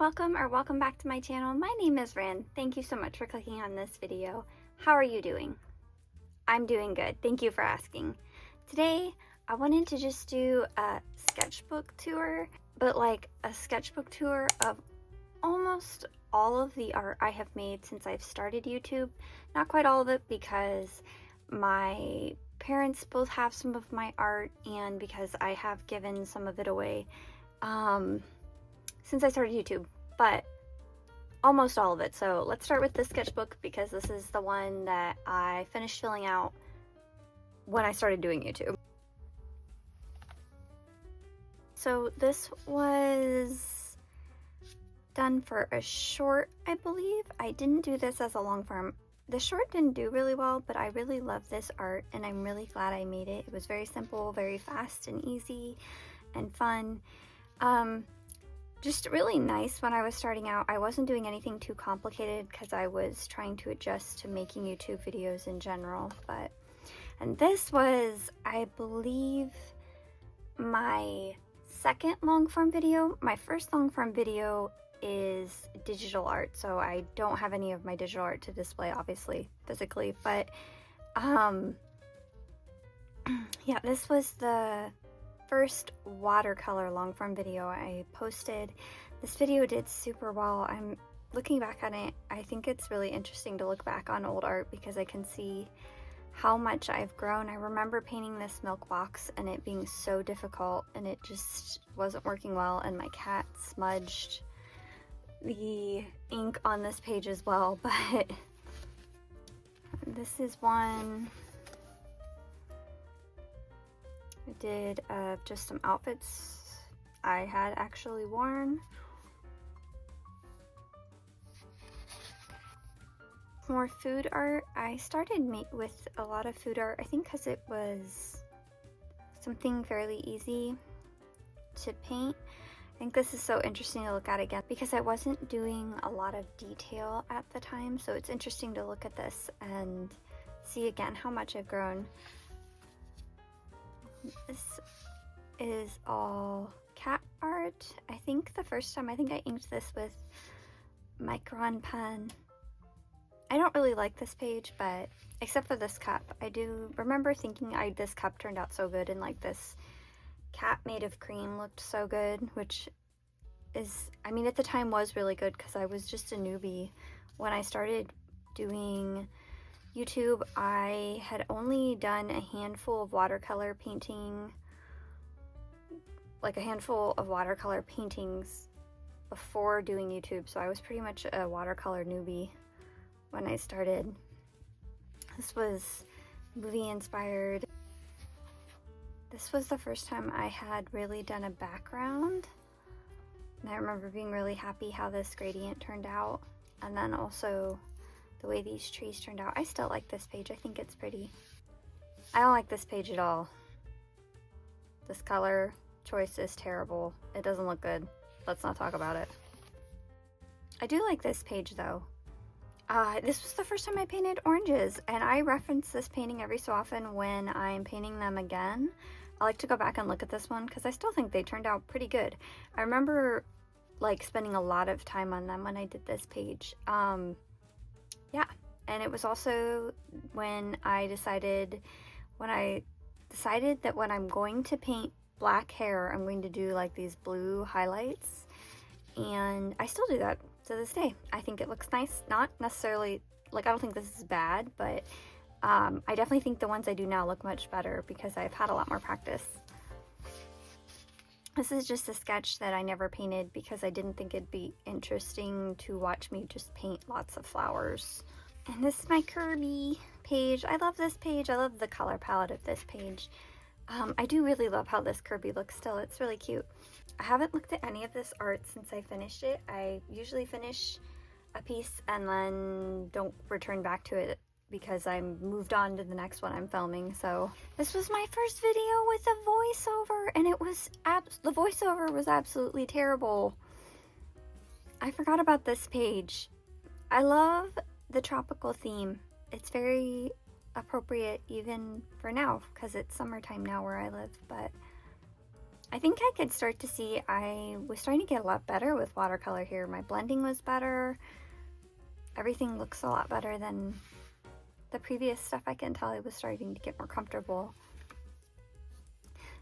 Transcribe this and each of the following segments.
welcome or welcome back to my channel. My name is Rin. Thank you so much for clicking on this video. How are you doing? I'm doing good. Thank you for asking. Today, I wanted to just do a sketchbook tour, but like a sketchbook tour of almost all of the art I have made since I've started YouTube. Not quite all of it because my parents both have some of my art and because I have given some of it away since I started YouTube, but almost all of it. So let's start with this sketchbook because this is the one that I finished filling out when I started doing YouTube. So this was done for a short, I believe. I didn't do this as a long form. The short didn't do really well, but I really love this art and I'm really glad I made it. It was very simple, very fast and easy and fun. Just really nice when I was starting out. I wasn't doing anything too complicated because I was trying to adjust to making YouTube videos in general. And this was, I believe, my second long form video. My first long form video is digital art, so I don't have any of my digital art to display, obviously, physically, but yeah, this was the first watercolor long form video I posted. This video did super well. I'm looking back on it. I think it's really interesting to look back on old art because I can see how much I've grown. I remember painting this milk box and it being so difficult and it just wasn't working well, and my cat smudged the ink on this page as well, but this is one I did just some outfits I had actually worn. More food art. I started with a lot of food art, I think because it was something fairly easy to paint. I think this is so interesting to look at again because I wasn't doing a lot of detail at the time, so it's interesting to look at this and see again how much I've grown. This is all cat art. I think the first time, I think I inked this with Micron pen. I don't really like this page, but except for this cup, I do remember thinking this cup turned out so good, and like this cat made of cream looked so good, which is, I mean, at the time was really good because I was just a newbie. When I started doing YouTube, I had only done a handful of watercolor painting, like a handful of watercolor paintings before doing YouTube, so I was pretty much a watercolor newbie when I started. This was movie inspired. This was the first time I had really done a background, and I remember being really happy how this gradient turned out, and then also the way these trees turned out. I still like this page. I think it's pretty. I don't like this page at all. This color choice is terrible. It doesn't look good. Let's not talk about it. I do like this page though. This was the first time I painted oranges, and I reference this painting every so often when I'm painting them again. I like to go back and look at this one because I still think they turned out pretty good. I remember like spending a lot of time on them when I did this page. Yeah, and it was also when I decided that when I'm going to paint black hair, I'm going to do like these blue highlights, and I still do that to this day. I think it looks nice. Not necessarily, like, I don't think this is bad, but I definitely think the ones I do now look much better because I've had a lot more practice. This is just a sketch that I never painted because I didn't think it'd be interesting to watch me just paint lots of flowers. And this is my Kirby page. I love this page. I love the color palette of this page. I do really love how this Kirby looks still. It's really cute. I haven't looked at any of this art since I finished it. I usually finish a piece and then don't return back to it because I moved on to the next one I'm filming. So this was my first video with a voiceover, and it was the voiceover was absolutely terrible. I forgot about this page. I love the tropical theme. It's very appropriate even for now because it's summertime now where I live, but I think I could start to see I was starting to get a lot better with watercolor here. My blending was better. Everything looks a lot better than the previous stuff. I can tell I was starting to get more comfortable.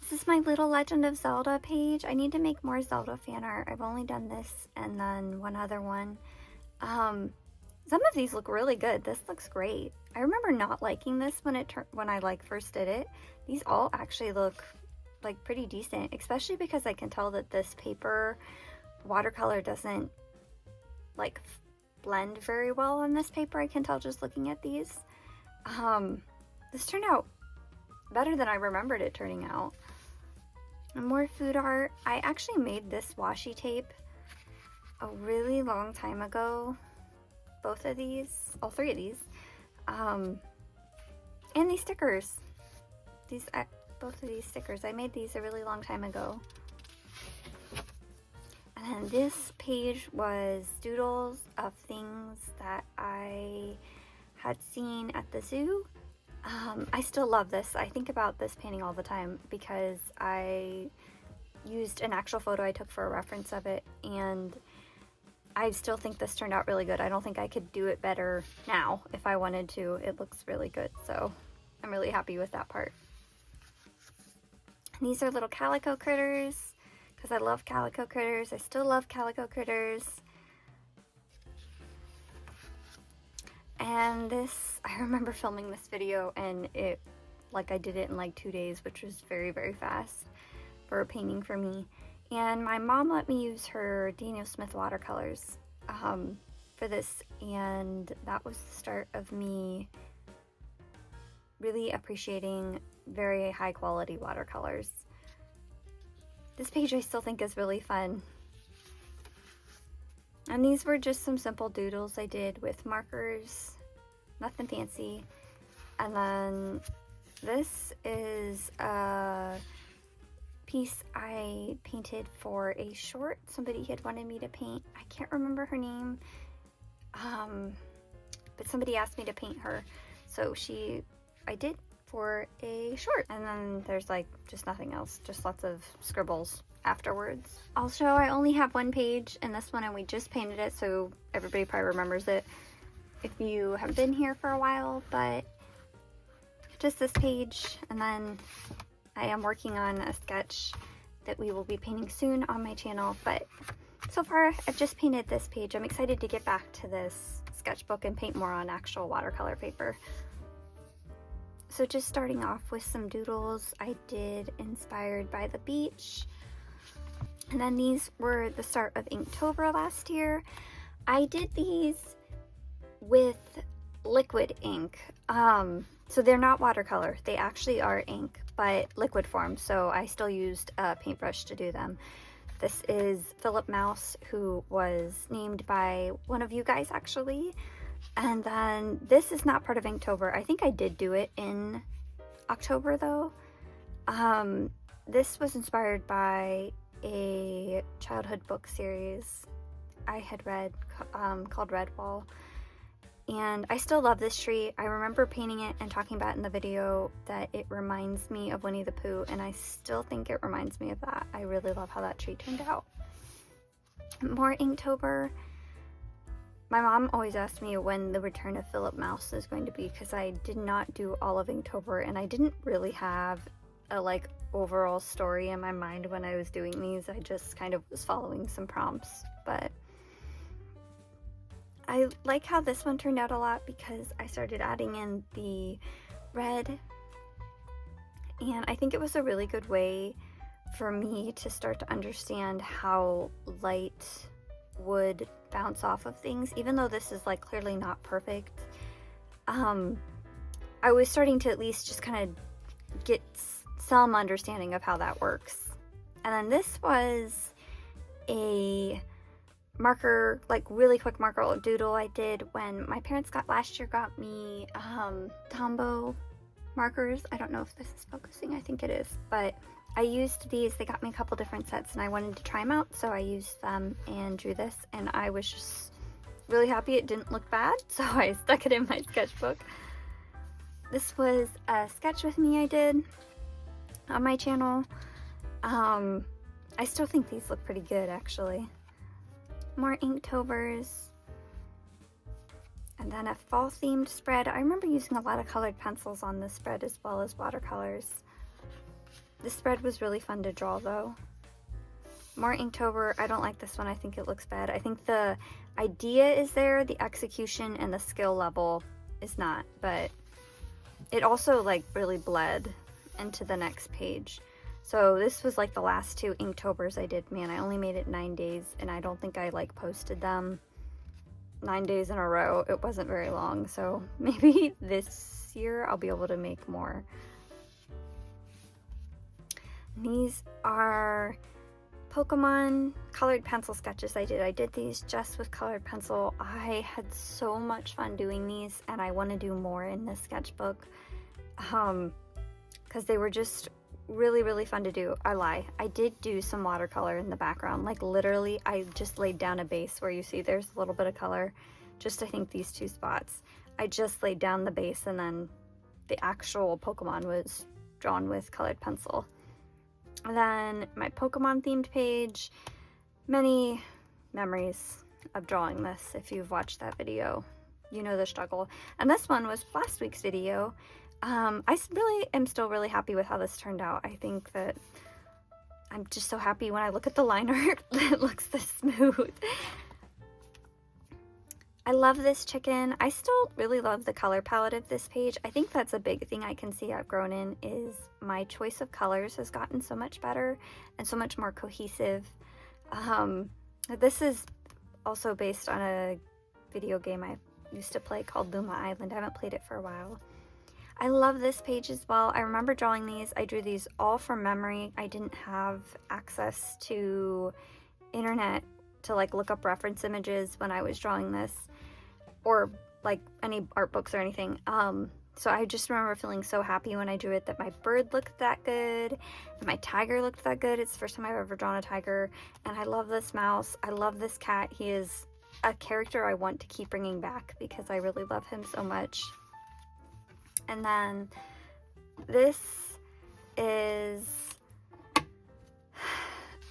This is my little Legend of Zelda page. I need to make more Zelda fan art. I've only done this and then one other one. Some of these look really good. This looks great. I remember not liking this when I like first did it. These all actually look like pretty decent, especially because I can tell that this paper watercolor doesn't like blend very well on this paper. I can tell just looking at these. This turned out better than I remembered it turning out. And more food art. I actually made this washi tape a really long time ago. Both of these, all three of these. And these stickers. Both of these stickers. I made these a really long time ago. And then this page was doodles of things that I had seen at the zoo. I still love this. I think about this painting all the time because I used an actual photo I took for a reference of it, and I still think this turned out really good. I don't think I could do it better now if I wanted to. It looks really good, so I'm really happy with that part. And these are little calico critters because I love calico critters. I still love calico critters. And this, I remember filming this video and I did it in like 2 days, which was very, very fast for a painting for me. And my mom let me use her Daniel Smith watercolors for this, and that was the start of me really appreciating very high quality watercolors. This page I still think is really fun. And these were just some simple doodles I did with markers, nothing fancy. And then this is a piece I painted for a short somebody had wanted me to paint. I can't remember her name, but somebody asked me to paint her, so I did for a short. And then there's like just nothing else, just lots of scribbles afterwards. Also, I only have one page in this one and we just painted it, so everybody probably remembers it if you have been here for a while, but just this page. And then I am working on a sketch that we will be painting soon on my channel, but so far I've just painted this page. I'm excited to get back to this sketchbook and paint more on actual watercolor paper. So just starting off with some doodles I did inspired by the beach. And then these were the start of Inktober last year. I did these with liquid ink. So they're not watercolor. They actually are ink, but liquid form. So I still used a paintbrush to do them. This is Philip Mouse, who was named by one of you guys actually. And then this is not part of Inktober. I think I did do it in October though. This was inspired by a childhood book series I had read called Redwall, and I still love this tree. I remember painting it and talking about it in the video that it reminds me of Winnie the Pooh, and I still think it reminds me of that. I really love how that tree turned out. More Inktober. My mom always asked me when the return of Philip Mouse is going to be, because I did not do all of Inktober and I didn't really have a overall story in my mind when I was doing these. I just kind of was following some prompts, but I like how this one turned out a lot because I started adding in the red, and I think it was a really good way for me to start to understand how light would bounce off of things, even though this is clearly not perfect. I was starting to at least just kind of get some understanding of how that works. And then this was a marker, really quick marker doodle I did when my parents last year got me Tombow markers. I don't know if this is focusing, I think it is, but I used these. They got me a couple different sets and I wanted to try them out, so I used them and drew this, and I was just really happy it didn't look bad, so I stuck it in my sketchbook. This was a sketch with me I did on my channel, I still think these look pretty good, actually. More Inktovers. And then a fall-themed spread. I remember using a lot of colored pencils on this spread as well as watercolors. This spread was really fun to draw, though. More Inktober. I don't like this one. I think it looks bad. I think the idea is there, the execution and the skill level is not, but it also like really bled into the next page. So this was like the last two Inktobers I did. Man, I only made it 9 days, and I don't think I like posted them 9 days in a row. It wasn't very long, so maybe this year I'll be able to make more. These are Pokémon colored pencil sketches I did these just with colored pencil. I had so much fun doing these, and I want to do more in this sketchbook because they were just really fun to do. I lie, I did do some watercolor in the background. Like literally I just laid down a base where you see there's a little bit of color, just I think these two spots. I just laid down the base, and then the actual Pokemon was drawn with colored pencil. And then my Pokemon themed page, many memories of drawing this. If you've watched that video, you know the struggle. And this one was last week's video. I really am still really happy with how this turned out. I think that I'm just so happy when I look at the line art that it looks this smooth. I love this chicken. I still really love the color palette of this page. I think that's a big thing I can see I've grown in, is my choice of colors has gotten so much better and so much more cohesive. This is also based on a video game I used to play called Luma Island. I haven't played it for a while. I love this page as well. I remember drawing these. I drew these all from memory. I didn't have access to internet to like look up reference images when I was drawing this, or like any art books or anything. So I just remember feeling so happy when I drew it that my bird looked that good and my tiger looked that good. It's the first time I've ever drawn a tiger, and I love this mouse. I love this cat. He is a character I want to keep bringing back because I really love him so much. And then this is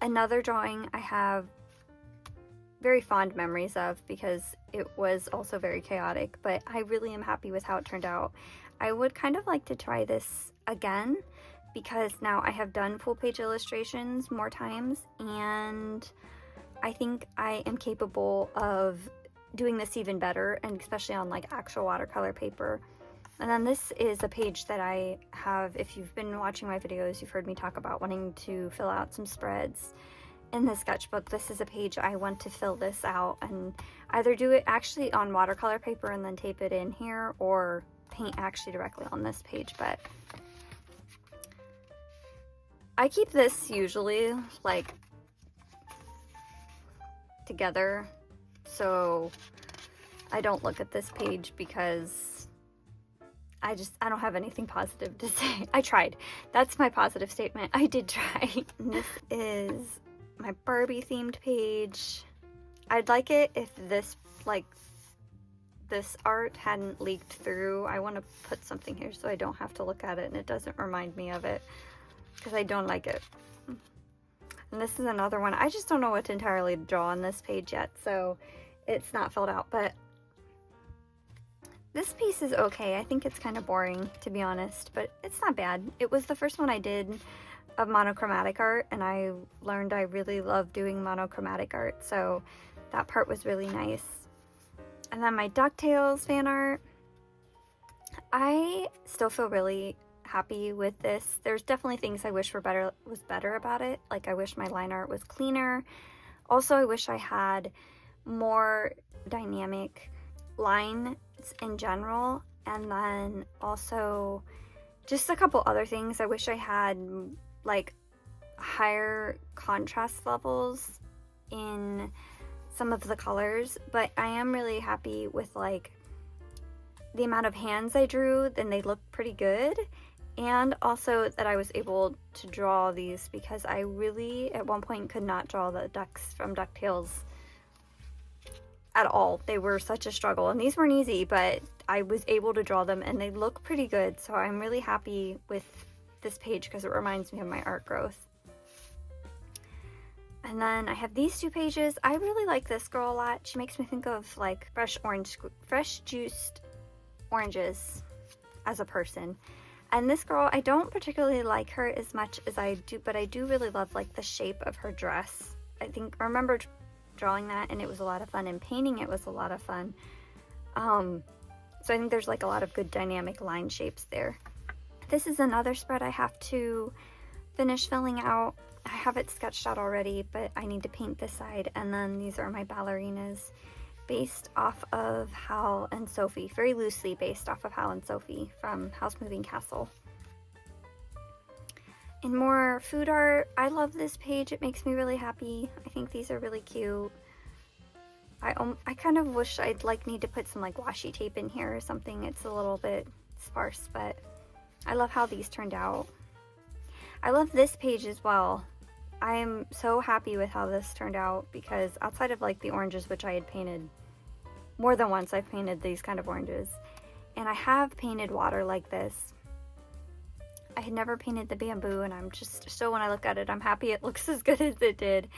another drawing I have very fond memories of because it was also very chaotic, but I really am happy with how it turned out. I would kind of like to try this again because now I have done full page illustrations more times, and I think I am capable of doing this even better, and especially on like actual watercolor paper. And then this is a page that I have, if you've been watching my videos, you've heard me talk about wanting to fill out some spreads in the sketchbook. This is a page I want to fill this out and either do it actually on watercolor paper and then tape it in here, or paint actually directly on this page. But I keep this usually like together so I don't look at this page because I don't have anything positive to say. I tried. That's my positive statement. I did try. This is my Barbie themed page. I'd like it if this art hadn't leaked through. I want to put something here so I don't have to look at it and it doesn't remind me of it, because I don't like it. And this is another one. I just don't know what to entirely draw on this page yet, so it's not filled out, but this piece is okay. I think it's kind of boring, to be honest, but it's not bad. It was the first one I did of monochromatic art, and I learned I really love doing monochromatic art, so that part was really nice. And then my DuckTales fan art. I still feel really happy with this. There's definitely things I wish was better about it. Like I wish my line art was cleaner. Also, I wish I had more dynamic lines in general, and then also just a couple other things. I wish I had like higher contrast levels in some of the colors, but I am really happy with like the amount of hands I drew. Then they look pretty good, and also that I was able to draw these because I really at one point could not draw the ducks from DuckTales at all. They were such a struggle, and these weren't easy, but I was able to draw them and they look pretty good. So I'm really happy with this page because it reminds me of my art growth. And then I have these two pages. I really like this girl a lot. She makes me think of like fresh juiced oranges as a person. And this girl, I don't particularly like her as much as I do, but I do really love like the shape of her dress. I remember drawing that, and it was a lot of fun, and painting it was a lot of fun. So I think there's like a lot of good dynamic line shapes there. This is another spread I have to finish filling out. I have it sketched out already, but I need to paint this side. And then these are my ballerinas based off of Hal and Sophie, very loosely based off of Hal and Sophie from House Moving Castle. And more food art. I love this page. It makes me really happy. I think these are really cute. I kind of wish I'd like need to put some like washi tape in here or something. It's a little bit sparse, but I love how these turned out. I love this page as well. I am so happy with how this turned out, because outside of like the oranges, which I had painted more than once, I've painted these kind of oranges, and I have painted water like this. I had never painted the bamboo, and I'm just so, when I look at it, I'm happy it looks as good as it did.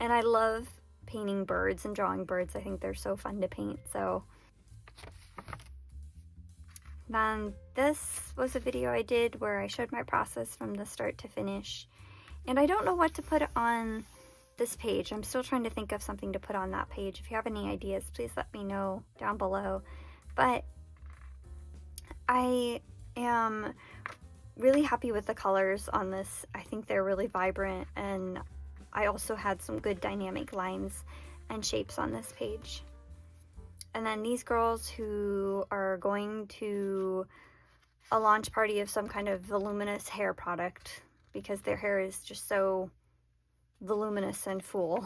And I love painting birds and drawing birds. I think they're so fun to paint. So then this was a video I did where I showed my process from the start to finish. And I don't know what to put on this page. I'm still trying to think of something to put on that page. If you have any ideas, please let me know down below. But I am really happy with the colors on this. I think they're really vibrant, and I also had some good dynamic lines and shapes on this page. And then these girls who are going to a launch party of some kind of voluminous hair product, because their hair is just so voluminous and full.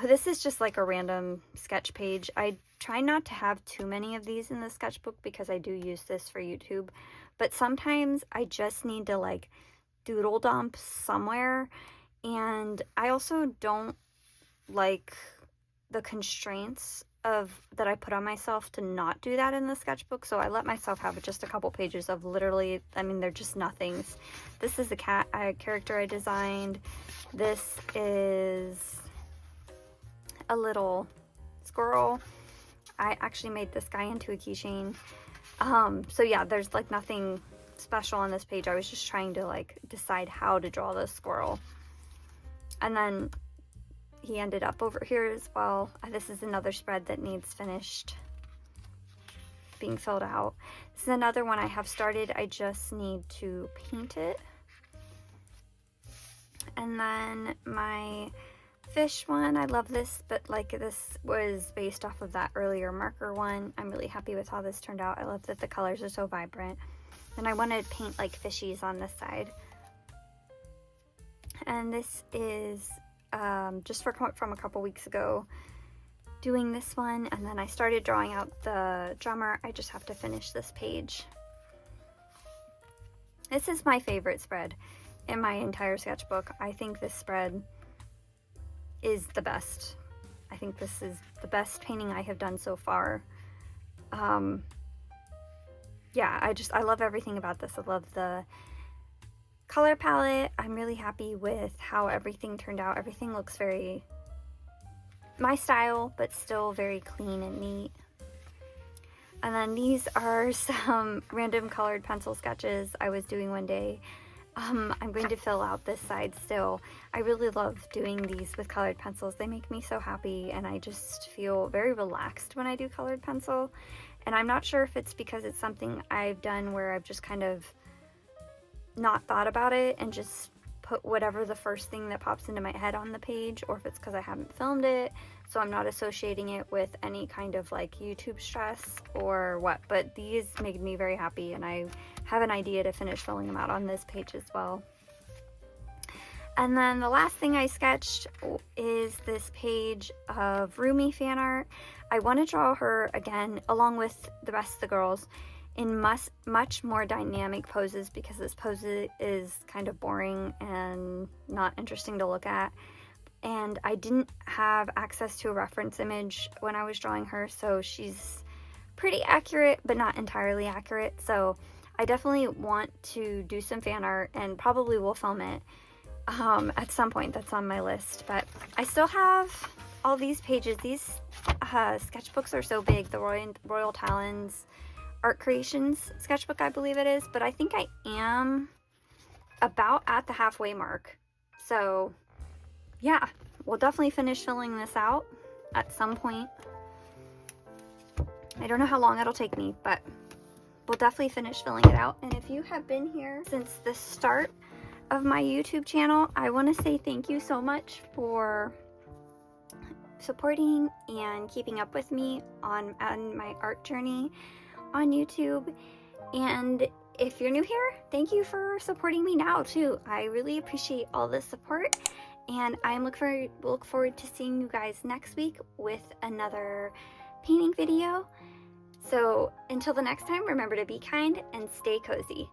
This is just like a random sketch page. I try not to have too many of these in the sketchbook because I do use this for YouTube, but sometimes I just need to like doodle dump somewhere, and I also don't like the constraints that I put on myself to not do that in the sketchbook, so I let myself have just a couple pages of literally, I mean, they're just nothings. This is a character I designed. This is a little squirrel. I actually made this guy into a keychain. So yeah, there's like nothing special on this page. I was just trying to like decide how to draw this squirrel. And then he ended up over here as well. This is another spread that needs finished being filled out. This is another one I have started. I just need to paint it. And then my fish one, I love this, but like this was based off of that earlier marker one. I'm really happy with how this turned out. I love that the colors are so vibrant. And I want to paint like fishies on this side. And this is just from a couple weeks ago, doing this one, and then I started drawing out the drummer. I just have to finish this page. This is my favorite spread in my entire sketchbook. I think this spread is the best. I think this is the best painting I have done so far. Yeah, I love everything about this. I love the color palette. I'm really happy with how everything turned out. Everything looks very my style, but still very clean and neat. And then these are some random colored pencil sketches I was doing one day. I'm going to fill out this side still. I really love doing these with colored pencils. They make me so happy, and I just feel very relaxed when I do colored pencil. And I'm not sure if it's because it's something I've done where I've just kind of not thought about it and just put whatever the first thing that pops into my head on the page, or if it's because I haven't filmed it, so I'm not associating it with any kind of like YouTube stress or what. But these made me very happy, and I have an idea to finish filling them out on this page as well. And then the last thing I sketched is this page of Rumi fan art. I want to draw her again along with the rest of the girls in much more dynamic poses, because this pose is kind of boring and not interesting to look at. And I didn't have access to a reference image when I was drawing her, so she's pretty accurate but not entirely accurate. So I definitely want to do some fan art, and probably will film it. at some point. That's on my list, but I still have all these pages. These sketchbooks are so big. The Royal Talons Art Creations sketchbook, I believe it is, but I think I am about at the halfway mark. So yeah, we'll definitely finish filling this out at some point. I don't know how long it'll take me, but we'll definitely finish filling it out. And if you have been here since the start of my YouTube channel, I want to say thank you so much for supporting and keeping up with me on my art journey on YouTube. And if you're new here, thank you for supporting me now too. I really appreciate all the support, and I'm look forward to seeing you guys next week with another painting video. So until the next time, remember to be kind and stay cozy.